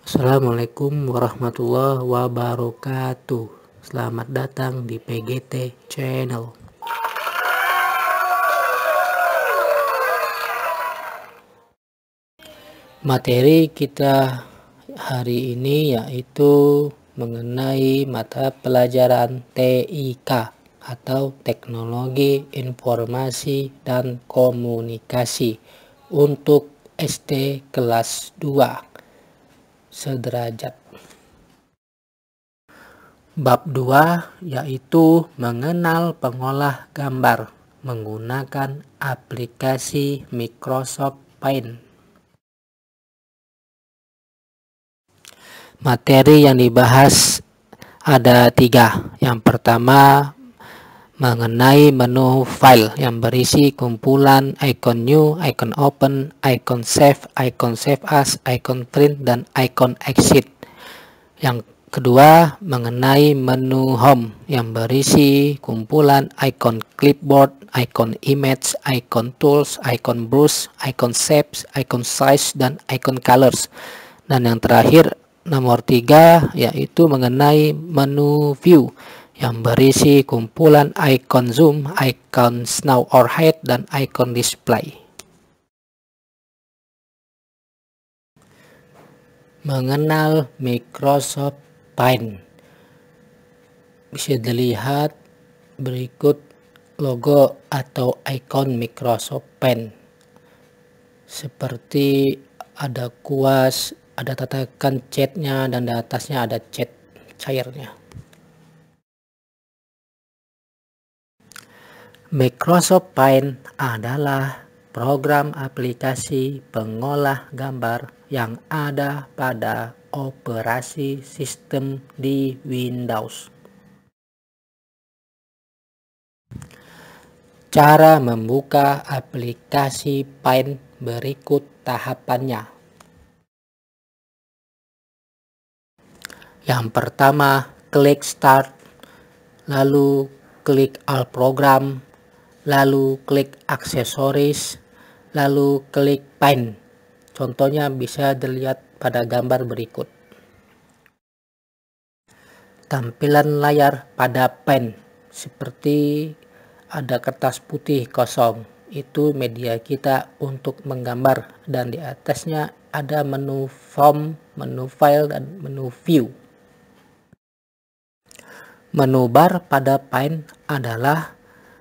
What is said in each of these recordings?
Assalamualaikum warahmatullahi wabarakatuh. Selamat datang di PGT Channel. Materi kita hari ini yaitu mengenai mata pelajaran TIK atau Teknologi Informasi dan Komunikasi untuk SD kelas 2 sederajat. Bab 2 yaitu mengenal pengolah gambar menggunakan aplikasi Microsoft Paint. Materi yang dibahas ada 3. Yang pertama mengenai menu file yang berisi kumpulan icon new, icon open, icon save as, icon print, dan icon exit. Yang kedua mengenai menu home yang berisi kumpulan icon clipboard, icon image, icon tools, icon brush, icon shapes, icon size, dan icon colors. Dan yang terakhir nomor 3 yaitu mengenai menu view yang berisi kumpulan icon zoom, icon snow or hide, dan icon display. Mengenal Microsoft Paint. Bisa dilihat berikut logo atau icon Microsoft Paint. Seperti ada kuas, ada tatakan catnya, dan di atasnya ada cat cairnya. Microsoft Paint adalah program aplikasi pengolah gambar yang ada pada operasi sistem di Windows. Cara membuka aplikasi Paint berikut tahapannya. Yang pertama, klik Start, lalu klik All Program, lalu klik Aksesoris, lalu klik Paint. Contohnya bisa dilihat pada gambar berikut. Tampilan layar pada Paint seperti ada kertas putih kosong, itu media kita untuk menggambar, dan di atasnya ada menu form, menu file, dan menu view. Menu bar pada Paint adalah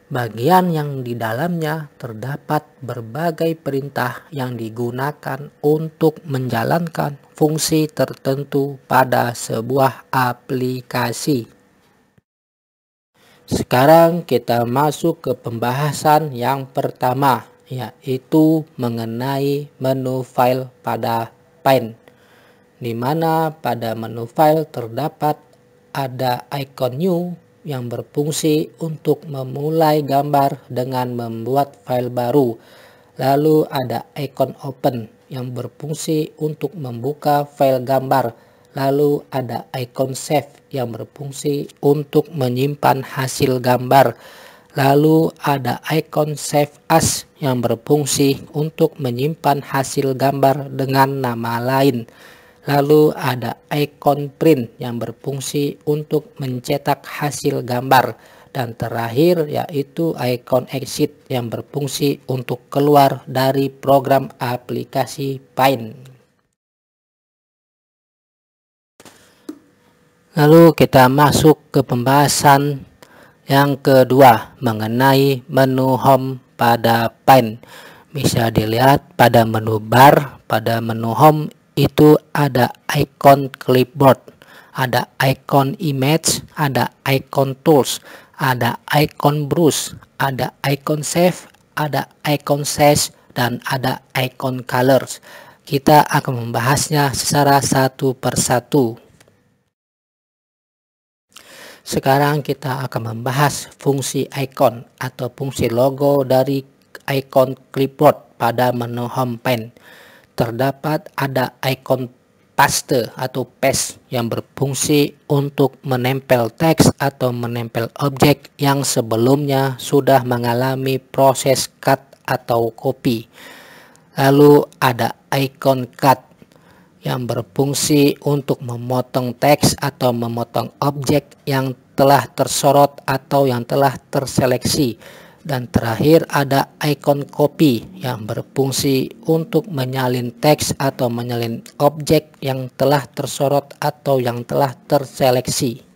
bagian yang di dalamnya terdapat berbagai perintah yang digunakan untuk menjalankan fungsi tertentu pada sebuah aplikasi. Sekarang kita masuk ke pembahasan yang pertama, yaitu mengenai menu file pada Paint, di mana pada menu file terdapat ada icon new yang berfungsi untuk memulai gambar dengan membuat file baru. Lalu ada icon open yang berfungsi untuk membuka file gambar. Lalu ada icon save yang berfungsi untuk menyimpan hasil gambar. Lalu ada icon save as yang berfungsi untuk menyimpan hasil gambar dengan nama lain. Lalu ada icon print yang berfungsi untuk mencetak hasil gambar. Dan terakhir yaitu icon exit yang berfungsi untuk keluar dari program aplikasi Paint. Lalu kita masuk ke pembahasan yang kedua mengenai menu home pada Paint. Bisa dilihat pada menu bar, pada menu home itu ada icon clipboard, ada icon image, ada icon tools, ada icon brush, ada icon save, ada icon size, dan ada icon colors. Kita akan membahasnya secara satu persatu. Sekarang kita akan membahas fungsi icon atau fungsi logo dari icon clipboard pada menu home Paint. Terdapat ada icon paste atau paste yang berfungsi untuk menempel teks atau menempel objek yang sebelumnya sudah mengalami proses cut atau copy. Lalu ada icon cut yang berfungsi untuk memotong teks atau memotong objek yang telah tersorot atau yang telah terseleksi. Dan terakhir ada icon copy yang berfungsi untuk menyalin teks atau menyalin objek yang telah tersorot atau yang telah terseleksi.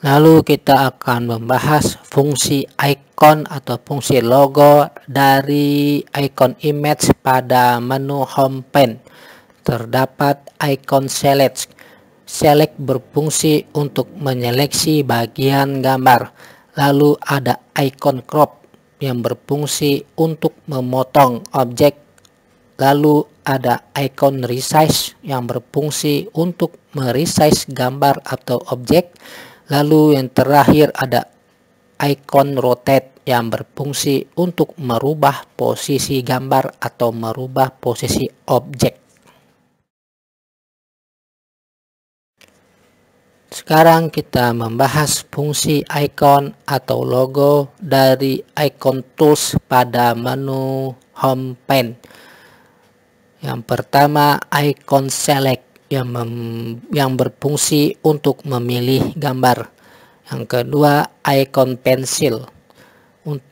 Lalu kita akan membahas fungsi icon atau fungsi logo dari icon image pada menu home pane. Terdapat icon select. Select berfungsi untuk menyeleksi bagian gambar. Lalu ada icon crop yang berfungsi untuk memotong objek. Lalu ada icon resize yang berfungsi untuk meresize gambar atau objek. Lalu yang terakhir ada icon rotate yang berfungsi untuk merubah posisi gambar atau merubah posisi objek. Sekarang kita membahas fungsi icon atau logo dari icon tools pada menu home pane. Yang pertama, icon select yang berfungsi untuk memilih gambar. Yang kedua, icon pensil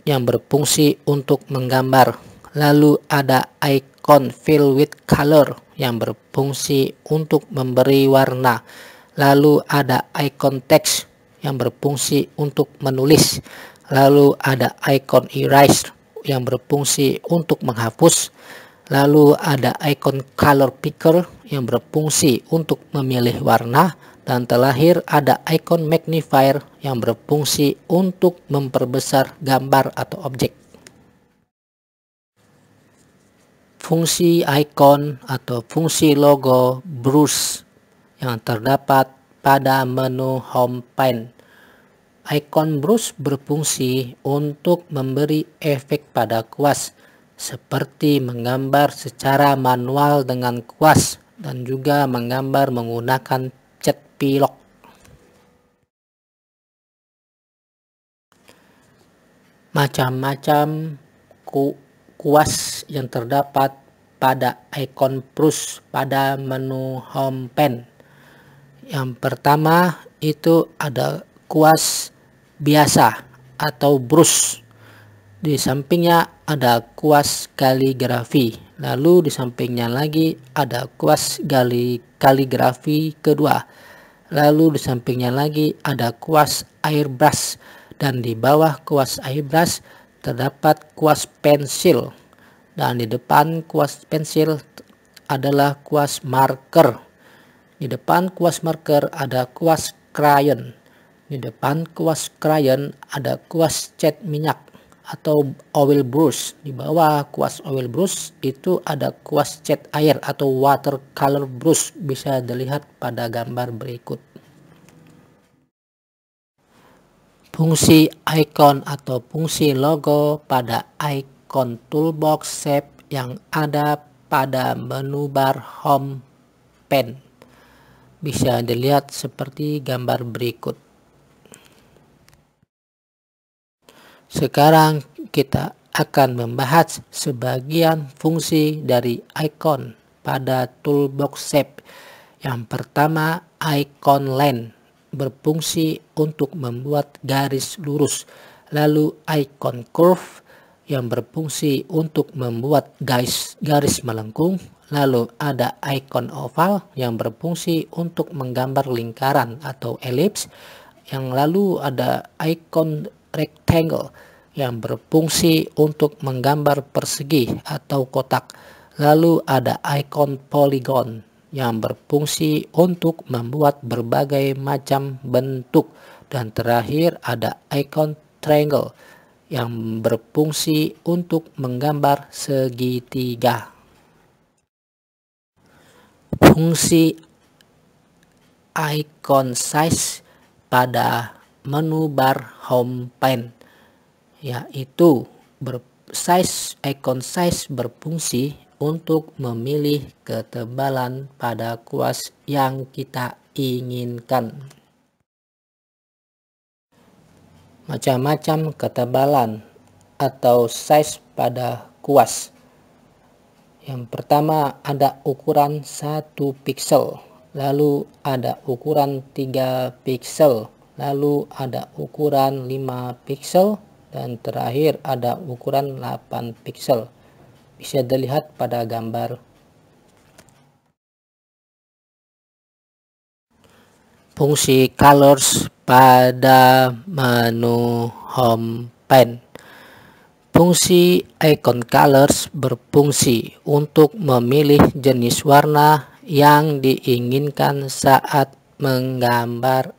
yang berfungsi untuk menggambar. Lalu ada icon fill with color yang berfungsi untuk memberi warna. Lalu ada icon text yang berfungsi untuk menulis. Lalu ada icon erase yang berfungsi untuk menghapus. Lalu ada icon color picker yang berfungsi untuk memilih warna. Dan terakhir ada icon magnifier yang berfungsi untuk memperbesar gambar atau objek. Fungsi icon atau fungsi logo brush yang terdapat pada menu home pane. Icon brush berfungsi untuk memberi efek pada kuas, seperti menggambar secara manual dengan kuas dan juga menggambar menggunakan cat pilok. Macam-macam kuas yang terdapat pada icon brush pada menu home pane. Yang pertama itu ada kuas biasa atau brush. Di sampingnya ada kuas kaligrafi. Lalu di sampingnya lagi ada kuas kaligrafi kedua. Lalu di sampingnya lagi ada kuas airbrush. Dan di bawah kuas airbrush terdapat kuas pensil. Dan di depan kuas pensil adalah kuas marker. Di depan kuas marker ada kuas crayon. Di depan kuas crayon ada kuas cat minyak atau oil brush. Di bawah kuas oil brush itu ada kuas cat air atau watercolor brush, bisa dilihat pada gambar berikut. Fungsi icon atau fungsi logo pada icon toolbox shape yang ada pada menu bar home pane bisa dilihat seperti gambar berikut. Sekarang kita akan membahas sebagian fungsi dari icon pada toolbox shape. Yang pertama, icon line berfungsi untuk membuat garis lurus. Lalu icon curve yang berfungsi untuk membuat garis melengkung. Lalu ada icon oval yang berfungsi untuk menggambar lingkaran atau elips. Yang lalu ada icon rectangle yang berfungsi untuk menggambar persegi atau kotak. Lalu ada icon polygon yang berfungsi untuk membuat berbagai macam bentuk. Dan terakhir ada icon triangle yang berfungsi untuk menggambar segitiga. Fungsi icon size pada menu bar home pane yaitu icon size berfungsi untuk memilih ketebalan pada kuas yang kita inginkan. Macam-macam ketebalan atau size pada kuas, Yang pertama ada ukuran 1 piksel, lalu ada ukuran 3 piksel, lalu ada ukuran 5 piksel, dan terakhir ada ukuran 8 piksel. Bisa dilihat pada gambar. Fungsi colors pada menu home pane. Fungsi icon colors berfungsi untuk memilih jenis warna yang diinginkan saat menggambar.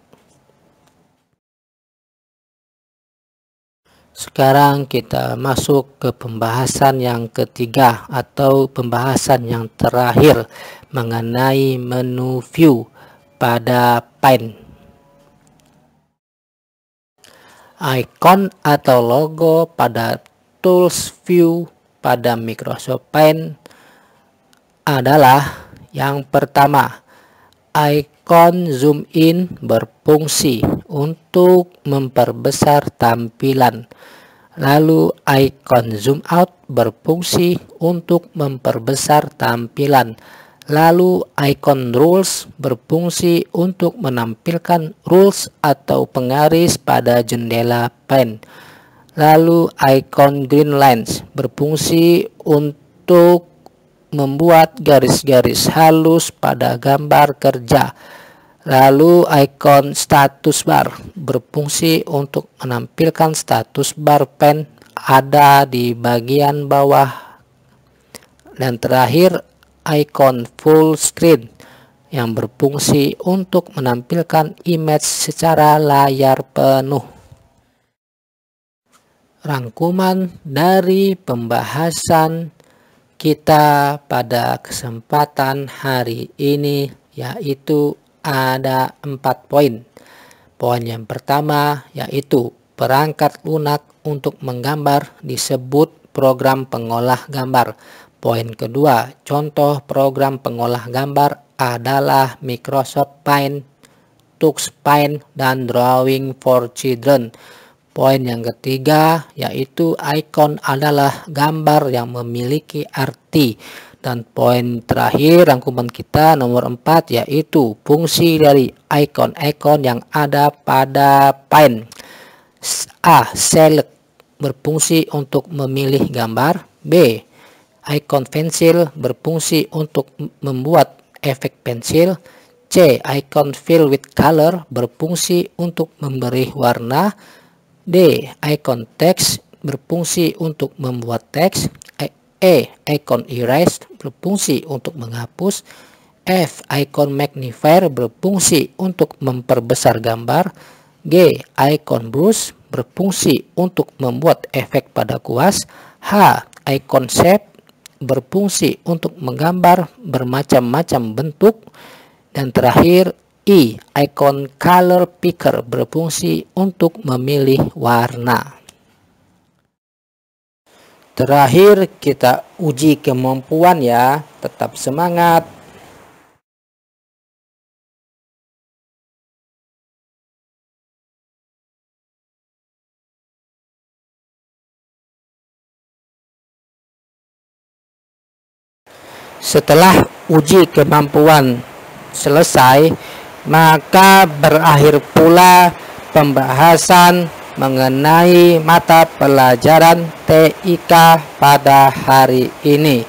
Sekarang kita masuk ke pembahasan yang ketiga atau pembahasan yang terakhir mengenai menu view pada pane. Icon atau logo pada Tools View pada Microsoft Paint adalah yang pertama, icon zoom in berfungsi untuk memperbesar tampilan. Lalu icon zoom out berfungsi untuk memperbesar tampilan. Lalu icon rules berfungsi untuk menampilkan rules atau penggaris pada jendela Paint. Lalu icon green lines berfungsi untuk membuat garis-garis halus pada gambar kerja. Lalu icon status bar berfungsi untuk menampilkan status bar Paint ada di bagian bawah. Dan terakhir icon full screen yang berfungsi untuk menampilkan image secara layar penuh. Rangkuman dari pembahasan kita pada kesempatan hari ini yaitu ada 4 poin. Poin yang pertama yaitu perangkat lunak untuk menggambar disebut program pengolah gambar. Poin kedua, contoh program pengolah gambar adalah Microsoft Paint, Tux Paint, dan Drawing for Children. Poin yang ketiga yaitu icon adalah gambar yang memiliki arti. Dan poin terakhir rangkuman kita nomor 4 yaitu fungsi dari icon-icon yang ada pada Paint. A. Select berfungsi untuk memilih gambar. B. Icon pensil berfungsi untuk membuat efek pensil. C. Icon fill with color berfungsi untuk memberi warna. D. Icon text berfungsi untuk membuat teks. E. Icon erase berfungsi untuk menghapus. F. Icon magnifier berfungsi untuk memperbesar gambar. G. Icon brush berfungsi untuk membuat efek pada kuas. H. Icon shape berfungsi untuk menggambar bermacam-macam bentuk. Dan terakhir I. Icon color picker berfungsi untuk memilih warna. Terakhir kita uji kemampuan ya, tetap semangat. Setelah uji kemampuan selesai, maka berakhir pula pembahasan mengenai mata pelajaran TIK pada hari ini.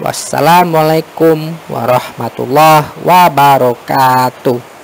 Wassalamualaikum warahmatullahi wabarakatuh.